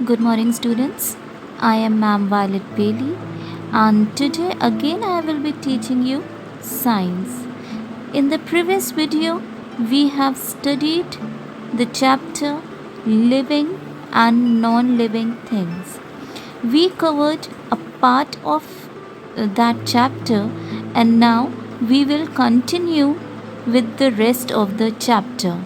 Good morning, students. I am Ma'am Violet Bailey, and today again I will be teaching you science. In the previous video, we have studied the chapter Living and Non Living Things. We covered a part of that chapter, and now we will continue with the rest of the chapter.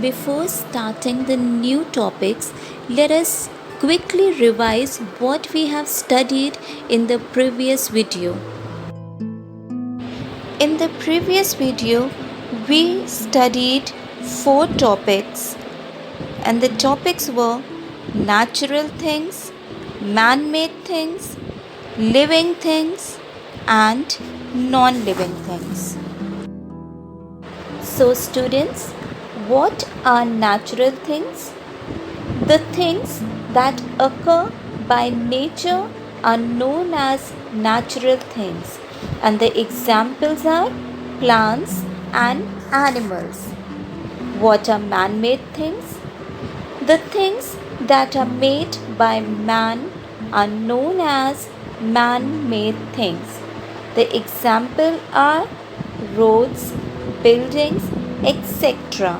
Before starting the new topics, let us quickly revise what we have studied in the previous video. In the previous video, we studied 4 topics, and the topics were natural things, man made things, living things, and non living things. So, students, what are natural things? The things that occur by nature are known as natural things, and the examples are plants and animals. What are man made things? The things that are made by man are known as man made things. The examples are roads, buildings, etc.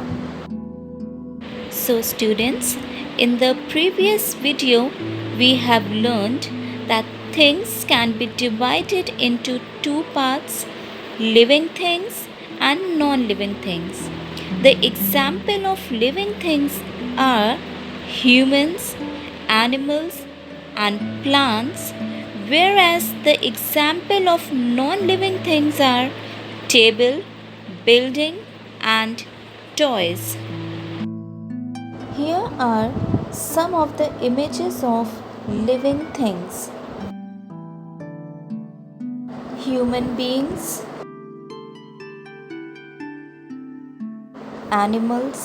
So, students, in the previous video, we have learned that things can be divided into 2 parts: living things and non living things. The example of living things are humans, animals, and plants, whereas the example of non living things are table, building, and toys. Here are some of the images of living things: human beings, animals,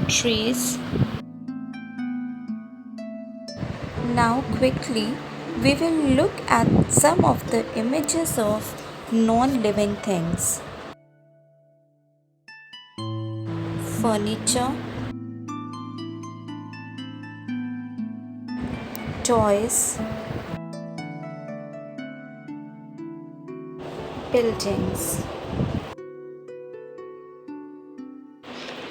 trees. Now, quickly, we will look at some of the images of non living things: furniture, toys, buildings.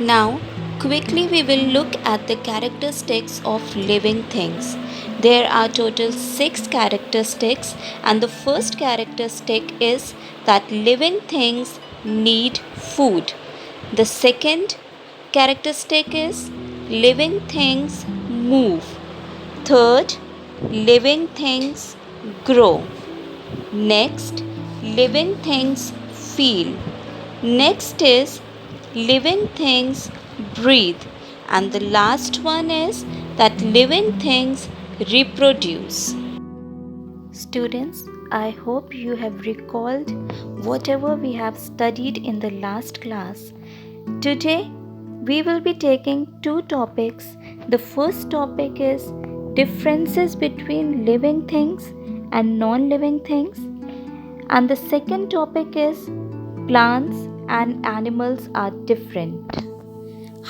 Now, quickly we will look at the characteristics of living things. There are total 6 characteristics, and the first characteristic is that living things need food. The second characteristic is living things move. Third, living things grow. Next, living things feel. Next is living things breathe. And the last one is that living things reproduce. Students, I hope you have recalled whatever we have studied in the last class. Today, we will be taking 2 topics. The first topic is differences between living things and non living things, and the second topic is plants and animals are different.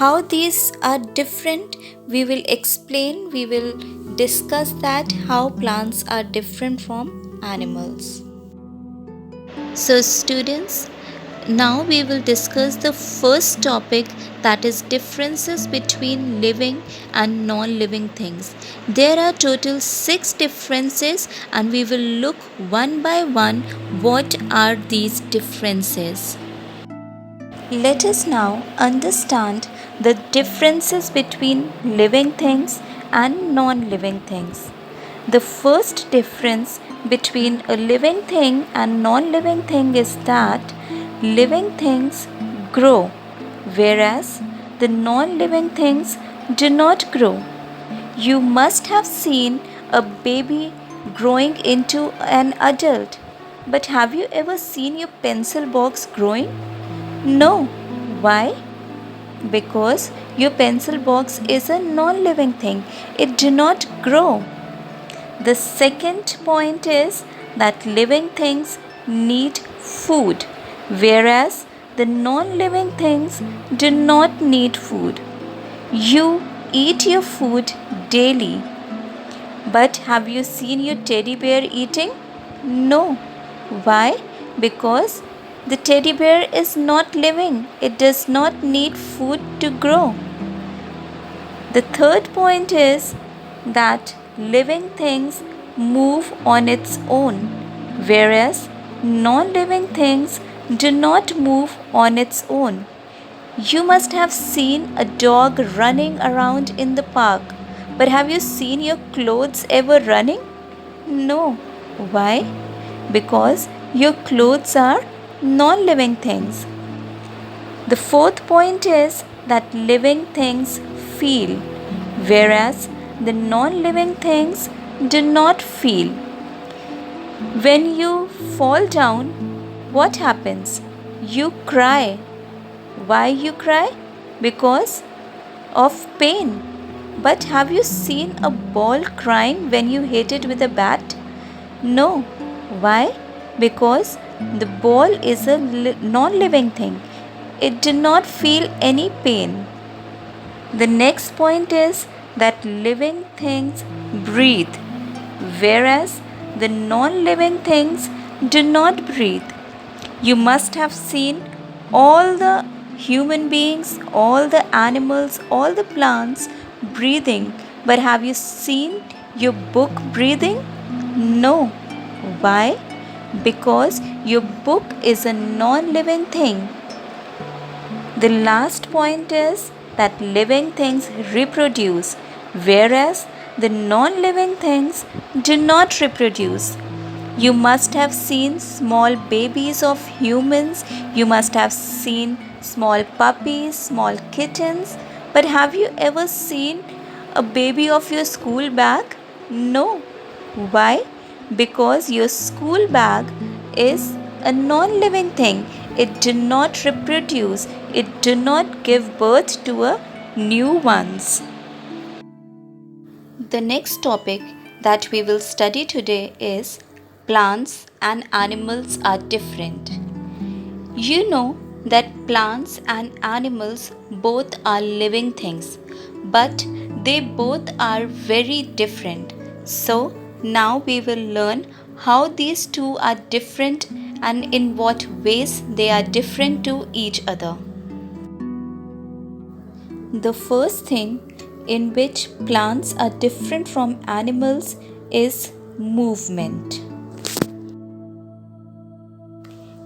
How these are different, we will explain, we will discuss that how plants are different from animals. So, students, now we will discuss the first topic, that is differences between living and non living things. There are total 6 differences, and we will look one by one what are these differences. Let us now understand the differences between living things and non living things. The first difference between a living thing and non living thing is that living things grow, whereas the non living things do not grow. You must have seen a baby growing into an adult, but have you ever seen your pencil box growing? No. Why? Because your pencil box is a non living thing, it do not grow. The second point is that living things need food, whereas the non-living things do not need food. You eat your food daily. But have you seen your teddy bear eating? No. Why? Because the teddy bear is not living. It does not need food to grow. The third point is that living things move on its own, whereas non living things do not move on its own. You must have seen a dog running around in the park, but have you seen your clothes ever running? No. Why? Because your clothes are non living things. The fourth point is that living things feel, whereas the non living things do not feel. When you fall down, what happens? You cry. Why you cry? Because of pain. But have you seen a ball crying when you hit it with a bat? No. Why? Because the ball is a non living thing. It did not feel any pain. The next point is that living things breathe, whereas the non living things do not breathe. You must have seen all the human beings, all the animals, all the plants breathing, but have you seen your book breathing? No. Why? Because your book is a non living thing. The last point is that living things reproduce, whereas the non living things do not reproduce. You must have seen small babies of humans, you must have seen small puppies, small kittens, but have you ever seen a baby of your school bag? No. Why? Because your school bag is a non living thing. It do not reproduce, it do not give birth to a new ones. The next topic that we will study today is plants and animals are different. You know that plants and animals both are living things, but they both are very different. So, now we will learn how these two are different and in what ways they are different to each other. The first thing in which plants are different from animals is movement.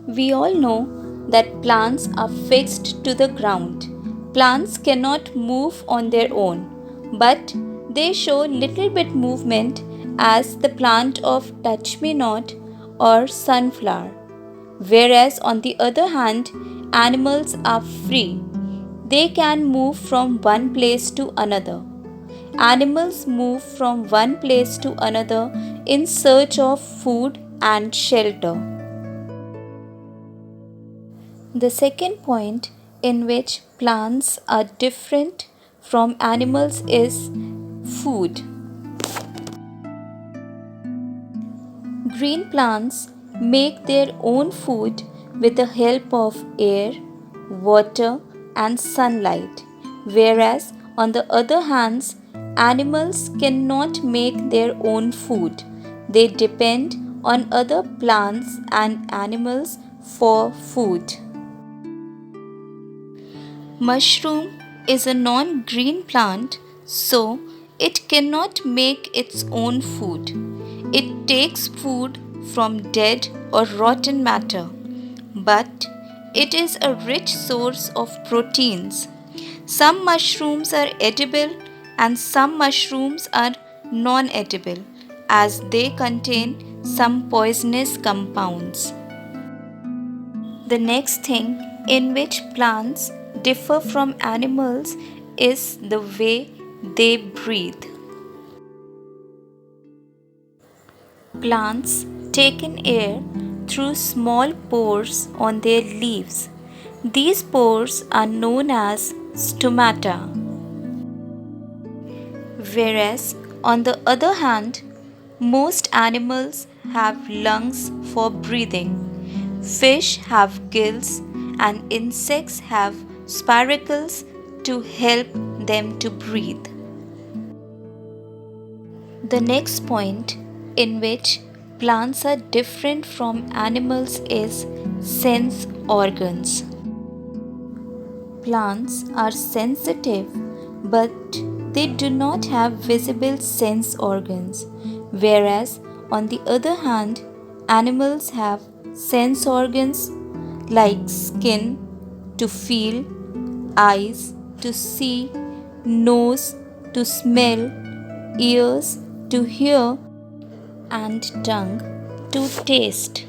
We all know that plants are fixed to the ground. Plants cannot move on their own, but they show little bit movement as the plant of touch me not or sunflower. Whereas on the other hand, animals are free. They can move from one place to another. Animals move from one place to another in search of food and shelter. The second point in which plants are different from animals is food. Green plants make their own food with the help of air, water, and sunlight, whereas on the other hand, animals cannot make their own food. They depend on other plants and animals for food. Mushroom is a non-green plant, so it cannot make its own food. It takes food from dead or rotten matter, but it is a rich source of proteins. Some mushrooms are edible and some mushrooms are non-edible as they contain some poisonous compounds. The next thing in which plants differ from animals is the way they breathe. Plants take in air through small pores on their leaves. These pores are known as stomata. Whereas, on the other hand, most animals have lungs for breathing. Fish have gills and insects have spiracles to help them to breathe. The next point in which plants are different from animals is sense organs. Plants are sensitive, but they do not have visible sense organs, whereas, on the other hand, animals have sense organs like skin to feel, eyes to see, nose to smell, ears to hear, and tongue to taste.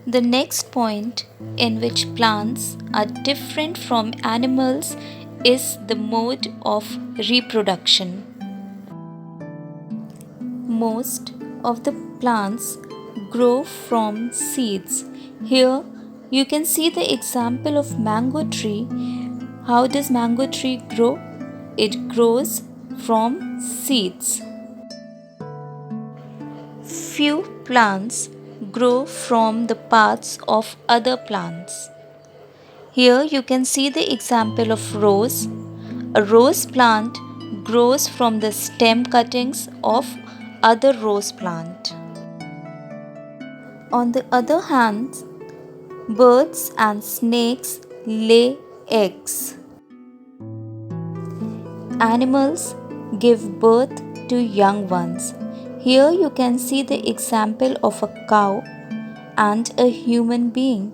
The next point in which plants are different from animals is the mode of reproduction. Most of the plants grow from seeds. Here you can see the example of mango tree. How does mango tree grow? It grows from seeds. Few plants grow from the parts of other plants. Here you can see the example of rose. A rose plant grows from the stem cuttings of other rose plant. On the other hand, birds and snakes lay eggs. Animals give birth to young ones. Here you can see the example of a cow and a human being.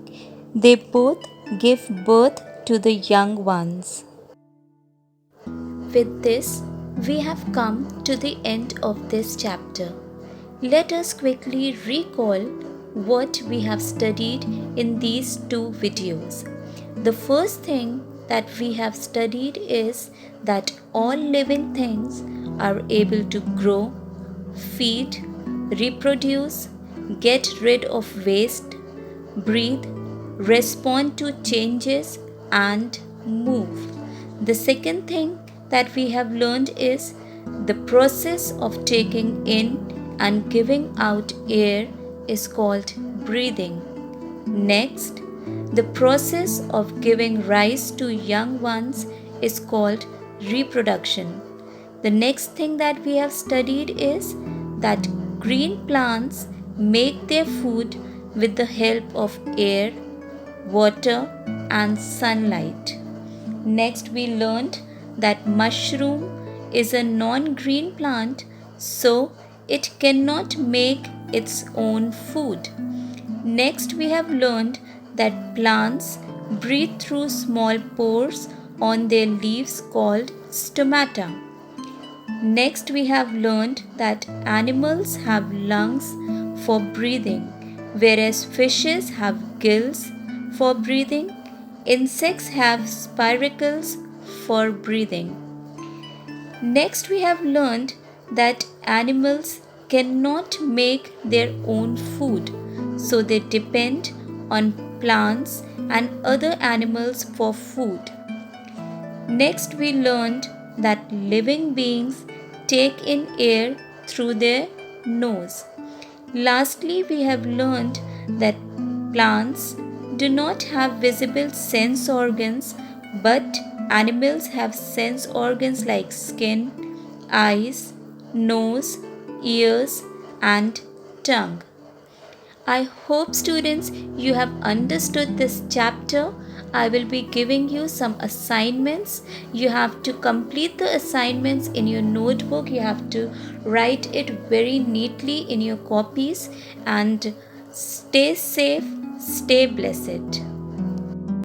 They both give birth to the young ones. With this, we have come to the end of this chapter. Let us quickly recall what we have studied in these two videos. The first thing that we have studied is that all living things are able to grow, feed, reproduce, get rid of waste, breathe, respond to changes, and move. The second thing that we have learned is the process of taking in and giving out air is called breathing. Next, the process of giving rise to young ones is called reproduction. The next thing that we have studied is that green plants make their food with the help of air, water, and sunlight. Next, we learned that mushroom is a non-green plant, so it cannot make its own food. Next, we have learned that plants breathe through small pores on their leaves called stomata. Next, we have learned that animals have lungs for breathing, whereas fishes have gills for breathing. Insects have spiracles for breathing. Next, we have learned that animals cannot make their own food, so they depend on plants and other animals for food. Next, we learned that living beings take in air through their nose. Lastly, we have learned that plants do not have visible sense organs, but animals have sense organs like skin, eyes, nose, ears, and tongue. I hope, students, you have understood this chapter. I will be giving you some assignments. You have to complete the assignments in your notebook. You have to write it very neatly in your copies, and stay safe, stay blessed.